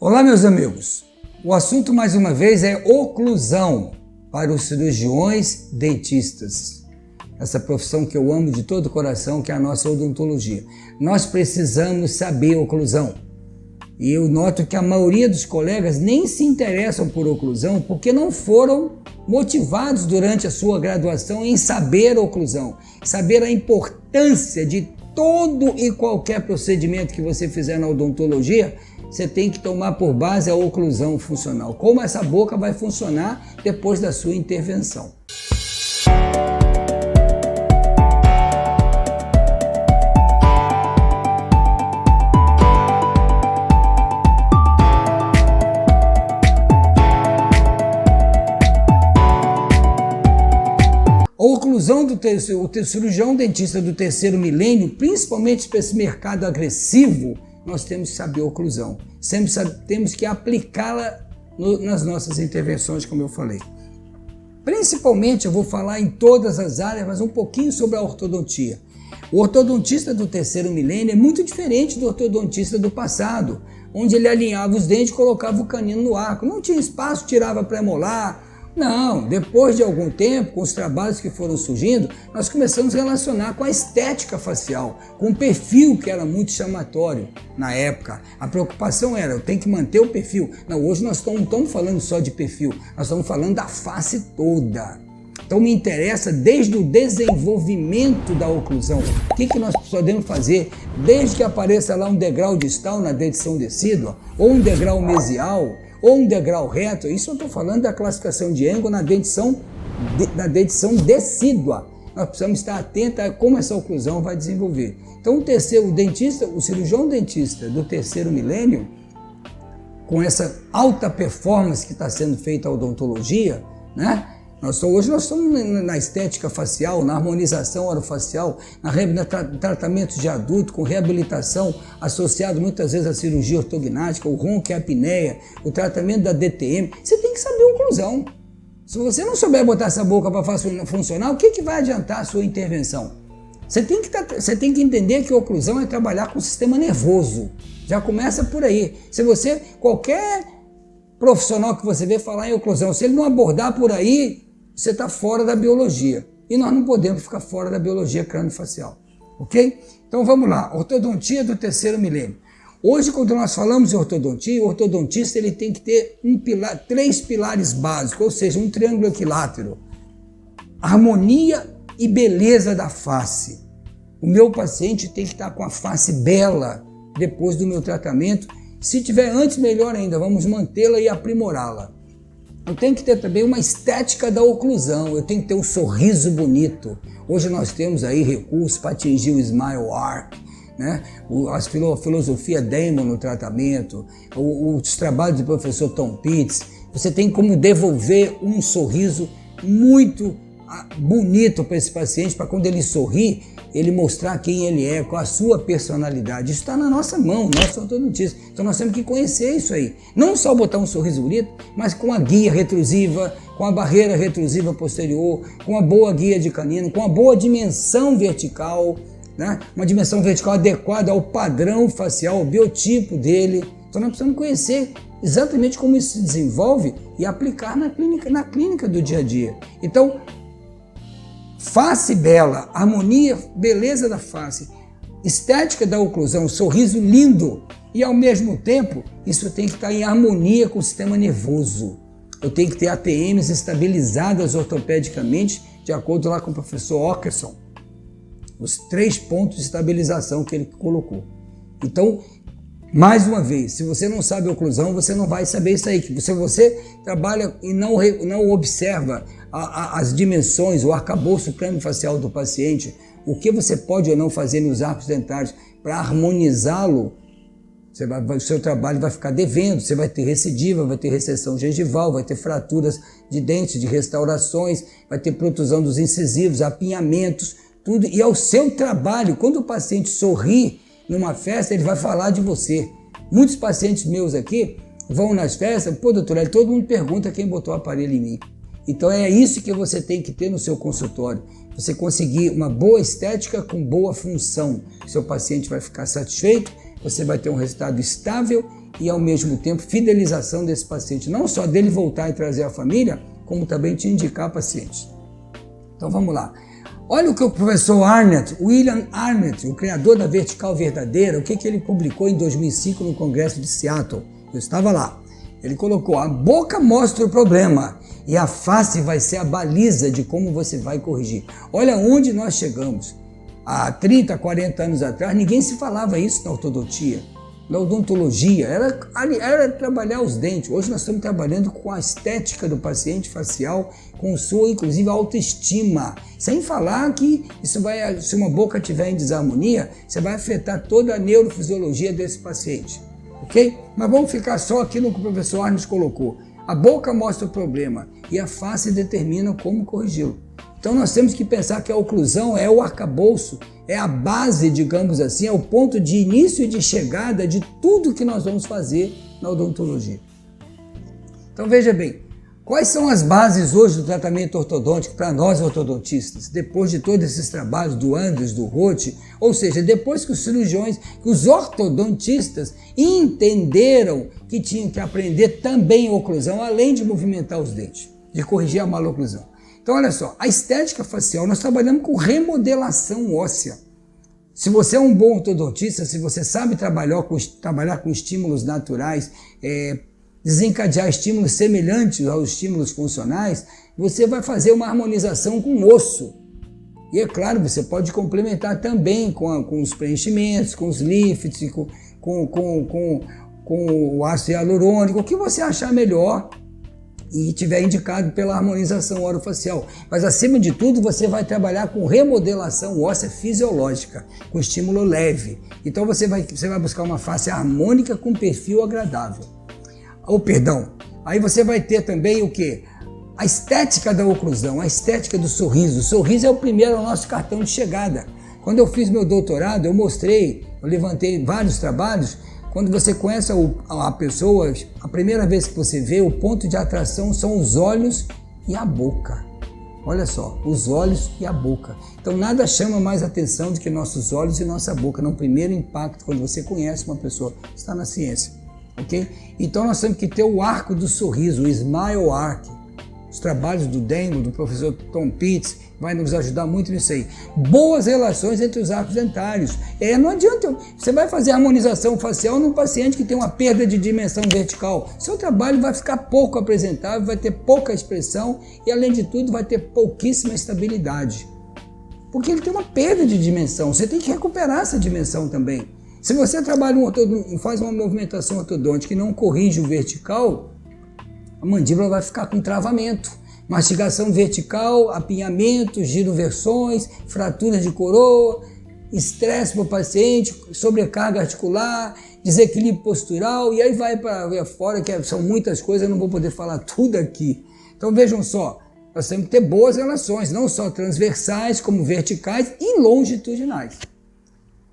Olá, meus amigos. O assunto, mais uma vez, é oclusão para os cirurgiões dentistas. Essa profissão que eu amo de todo o coração, que é a nossa odontologia. Nós precisamos saber oclusão. E eu noto que a maioria dos colegas nem se interessam por oclusão porque não foram motivados durante a sua graduação em saber oclusão, saber a importância de todo e qualquer procedimento que você fizer na odontologia. Você tem que tomar por base a oclusão funcional. Como essa boca vai funcionar depois da sua intervenção. A oclusão o cirurgião dentista do terceiro milênio, principalmente para esse mercado agressivo, nós temos que saber a oclusão. Sempre temos que aplicá-la nas nossas intervenções, como eu falei. Principalmente, eu vou falar em todas as áreas, mas um pouquinho sobre a ortodontia. O ortodontista do terceiro milênio é muito diferente do ortodontista do passado, onde ele alinhava os dentes e colocava o canino no arco. Não tinha espaço, tirava pré-molar. Não, depois de algum tempo, com os trabalhos que foram surgindo, nós começamos a relacionar com a estética facial, com o perfil que era muito chamatório na época. A preocupação era, eu tenho que manter o perfil. Não, hoje nós não estamos falando só de perfil, nós estamos falando da face toda. Então me interessa desde o desenvolvimento da oclusão. O que nós podemos fazer desde que apareça lá um degrau distal na dentição decídua, ou um degrau mesial, ou um degrau reto. Isso eu estou falando da classificação de Engel na dentição decídua. Nós precisamos estar atentos a como essa oclusão vai desenvolver. Então o cirurgião dentista do terceiro milênio, com essa alta performance que está sendo feita a odontologia, né? Hoje nós estamos na estética facial, na harmonização orofacial, na tratamento de adulto, com reabilitação, associado muitas vezes à cirurgia ortognática, o ronco e a apneia, o tratamento da DTM. Você tem que saber a oclusão. Se você não souber botar essa boca para funcionar, o que vai adiantar a sua intervenção? Você tem que entender que a oclusão é trabalhar com o sistema nervoso. Já começa por aí. Qualquer profissional que você vê falar em oclusão, se ele não abordar por aí, você está fora da biologia. E nós não podemos ficar fora da biologia crâniofacial. Ok? Então vamos lá. Ortodontia do terceiro milênio. Hoje, quando nós falamos de ortodontia, o ortodontista ele tem que ter três pilares básicos, ou seja, um triângulo equilátero. Harmonia e beleza da face. O meu paciente tem que estar com a face bela depois do meu tratamento. Se tiver antes, melhor ainda, vamos mantê-la e aprimorá-la. Eu tenho que ter também uma estética da oclusão, eu tenho que ter um sorriso bonito. Hoje nós temos aí recursos para atingir o Smile Arc, né? A filosofia Damon no tratamento, os trabalhos do professor Tom Pitts. Você tem como devolver um sorriso muito bonito para esse paciente, para quando ele sorrir, ele mostrar quem ele é, qual a sua personalidade. Isso está na nossa mão, nós somos ortodontistas. Então nós temos que conhecer isso aí. Não só botar um sorriso bonito, mas com a guia retrusiva, com a barreira retrusiva posterior, com a boa guia de canino, com a boa dimensão vertical, né? Uma dimensão vertical adequada ao padrão facial, ao biotipo dele. Então nós precisamos conhecer exatamente como isso se desenvolve e aplicar na clínica do dia a dia. Então, face bela, harmonia, beleza da face, estética da oclusão, sorriso lindo e ao mesmo tempo isso tem que estar em harmonia com o sistema nervoso. Eu tenho que ter ATMs estabilizadas ortopedicamente de acordo lá com o professor Ockerson, os 3 pontos de estabilização que ele colocou. Então, mais uma vez, se você não sabe oclusão, você não vai saber isso aí. Se você trabalha e não observa as dimensões, o arcabouço crâniofacial do paciente, o que você pode ou não fazer nos arcos dentários para harmonizá-lo, o seu trabalho vai ficar devendo, você vai ter recidiva, vai ter recessão gengival, vai ter fraturas de dentes, de restaurações, vai ter protusão dos incisivos, apinhamentos, tudo. E é o seu trabalho. Quando o paciente sorri numa festa, ele vai falar de você. Muitos pacientes meus aqui vão nas festas, pô, doutor, todo mundo pergunta quem botou o aparelho em mim. Então é isso que você tem que ter no seu consultório. Você conseguir uma boa estética com boa função. Seu paciente vai ficar satisfeito, você vai ter um resultado estável e, ao mesmo tempo, fidelização desse paciente. Não só dele voltar e trazer a família, como também te indicar pacientes. Então, vamos lá. Olha o que o professor Arnett, William Arnett, o criador da vertical verdadeira, o que ele publicou em 2005 no Congresso de Seattle. Eu estava lá. Ele colocou: a boca mostra o problema e a face vai ser a baliza de como você vai corrigir. Olha onde nós chegamos. Há 30, 40 anos atrás, ninguém se falava isso na ortodontia, na odontologia. Era trabalhar os dentes. Hoje nós estamos trabalhando com a estética do paciente facial, com sua, inclusive, autoestima. Sem falar que isso vai, se uma boca estiver em desarmonia, você vai afetar toda a neurofisiologia desse paciente. Ok? Mas vamos ficar só aqui no que o professor Arnes colocou. A boca mostra o problema e a face determina como corrigi-lo. Então nós temos que pensar que a oclusão é o arcabouço, é a base, digamos assim, é o ponto de início e de chegada de tudo que nós vamos fazer na odontologia. Então veja bem, quais são as bases hoje do tratamento ortodôntico para nós ortodontistas, depois de todos esses trabalhos do Andres, do Roth, ou seja, depois que os cirurgiões, que os ortodontistas entenderam que tinham que aprender também oclusão, além de movimentar os dentes, de corrigir a maloclusão. Então, olha só, a estética facial, nós trabalhamos com remodelação óssea. Se você é um bom ortodontista, se você sabe trabalhar com estímulos naturais, desencadear estímulos semelhantes aos estímulos funcionais, você vai fazer uma harmonização com o osso. E é claro, você pode complementar também com os preenchimentos, com os lifts, com o ácido hialurônico, o que você achar melhor e tiver indicado pela harmonização orofacial. Mas, acima de tudo, você vai trabalhar com remodelação óssea fisiológica, com estímulo leve. Então, você vai buscar uma face harmônica com perfil agradável. Aí você vai ter também o quê? A estética da oclusão, a estética do sorriso. O sorriso é o primeiro nosso cartão de chegada. Quando eu fiz meu doutorado, eu levantei vários trabalhos. Quando você conhece a pessoa, a primeira vez que você vê, o ponto de atração são os olhos e a boca. Olha só, os olhos e a boca. Então nada chama mais atenção do que nossos olhos e nossa boca, no primeiro impacto, quando você conhece uma pessoa. Está na ciência, ok? Então nós temos que ter o arco do sorriso, o smile arc. Os trabalhos do Demo, do professor Tom Pitts, vai nos ajudar muito nisso aí. Boas relações entre os arcos dentários. Não adianta, você vai fazer harmonização facial num paciente que tem uma perda de dimensão vertical. Seu trabalho vai ficar pouco apresentável, vai ter pouca expressão e, além de tudo, vai ter pouquíssima estabilidade. Porque ele tem uma perda de dimensão, você tem que recuperar essa dimensão também. Se você trabalha faz uma movimentação ortodôntica e não corrige o vertical, a mandíbula vai ficar com travamento, mastigação vertical, apinhamento, giroversões, fraturas de coroa, estresse para o paciente, sobrecarga articular, desequilíbrio postural, e aí vai para fora, que são muitas coisas, eu não vou poder falar tudo aqui. Então vejam só, nós temos que ter boas relações, não só transversais, como verticais e longitudinais.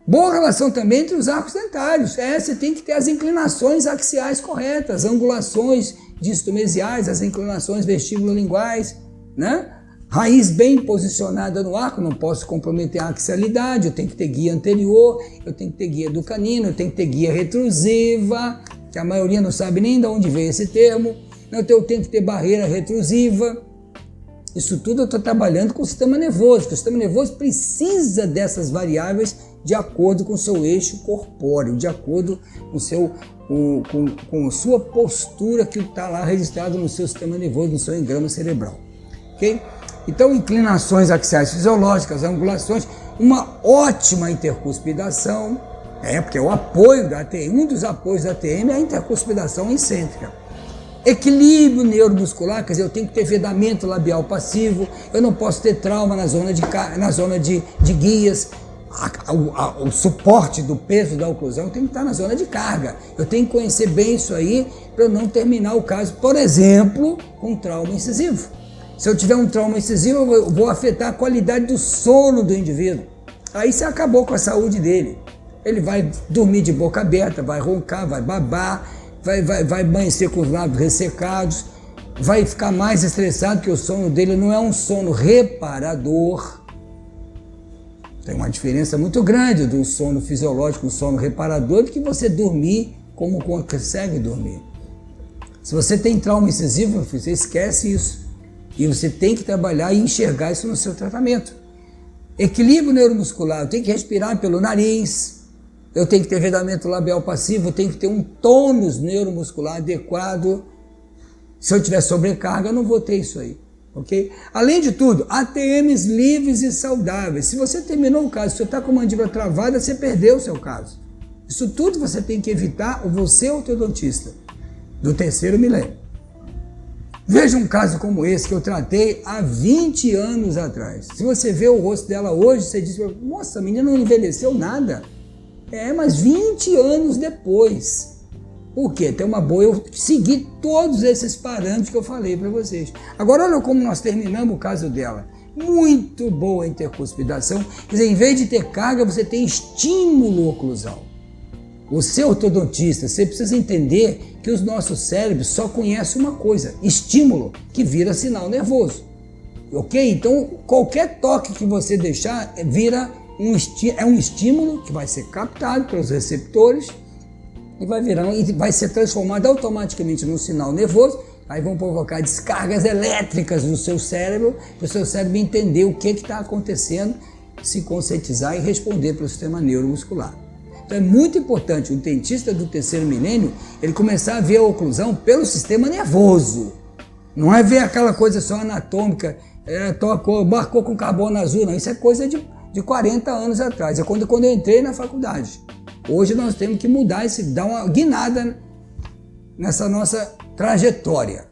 Boa relação também entre os arcos dentários. Você tem que ter as inclinações axiais corretas, angulações distomesiais, as inclinações vestíbulo-linguais, né? Raiz bem posicionada no arco, não posso comprometer a axialidade, eu tenho que ter guia anterior, eu tenho que ter guia do canino, eu tenho que ter guia retrusiva, que a maioria não sabe nem de onde veio esse termo, então eu tenho que ter barreira retrusiva. Isso tudo eu estou trabalhando com o sistema nervoso, porque o sistema nervoso precisa dessas variáveis de acordo com o seu eixo corpóreo, de acordo com a sua postura que está lá registrado no seu sistema nervoso, no seu engrama cerebral. Okay? Então, inclinações axiais fisiológicas, angulações, uma ótima intercuspidação, porque o apoio da ATM, um dos apoios da ATM é a intercuspidação excêntrica. Equilíbrio neuromuscular, quer dizer, eu tenho que ter vedamento labial passivo, eu não posso ter trauma na zona de guias, o suporte do peso da oclusão tem que estar na zona de carga. Eu tenho que conhecer bem isso aí para eu não terminar o caso, por exemplo, com trauma incisivo. Se eu tiver um trauma incisivo, eu vou afetar a qualidade do sono do indivíduo. Aí você acabou com a saúde dele. Ele vai dormir de boca aberta, vai roncar, vai babar, vai amanhecer com os lábios ressecados, vai ficar mais estressado, porque o sono dele não é um sono reparador. Tem uma diferença muito grande do sono fisiológico, do sono reparador, do que você dormir como consegue dormir. Se você tem trauma incisivo, você esquece isso. E você tem que trabalhar e enxergar isso no seu tratamento. Equilíbrio neuromuscular, eu tenho que respirar pelo nariz, eu tenho que ter vedamento labial passivo, eu tenho que ter um tônus neuromuscular adequado. Se eu tiver sobrecarga, eu não vou ter isso aí. Okay? Além de tudo, ATMs livres e saudáveis. Se você terminou o caso, se você está com a mandíbula travada, você perdeu o seu caso. Isso tudo você tem que evitar, você ortodontista, do terceiro milênio. Veja um caso como esse que eu tratei há 20 anos atrás. Se você vê o rosto dela hoje, você diz, nossa, a menina não envelheceu nada. Mas 20 anos depois. Por quê? Tem uma boa, eu segui todos esses parâmetros que eu falei para vocês. Agora olha como nós terminamos o caso dela. Muito boa a intercuspidação. Quer dizer, em vez de ter carga, você tem estímulo oclusal. O seu ortodontista, você precisa entender que os nossos cérebros só conhecem uma coisa, estímulo, que vira sinal nervoso. Ok? Então, qualquer toque que você deixar vira um estímulo que vai ser captado pelos receptores e vai ser transformado automaticamente num sinal nervoso. Aí vão provocar descargas elétricas no seu cérebro, para o seu cérebro entender o que está acontecendo, se conscientizar e responder para o sistema neuromuscular. Então é muito importante o dentista do terceiro milênio, ele começar a ver a oclusão pelo sistema nervoso. Não é ver aquela coisa só anatômica, marcou com carbono azul, não. Isso é coisa de 40 anos atrás, é quando eu entrei na faculdade. Hoje nós temos que mudar dar uma guinada nessa nossa trajetória.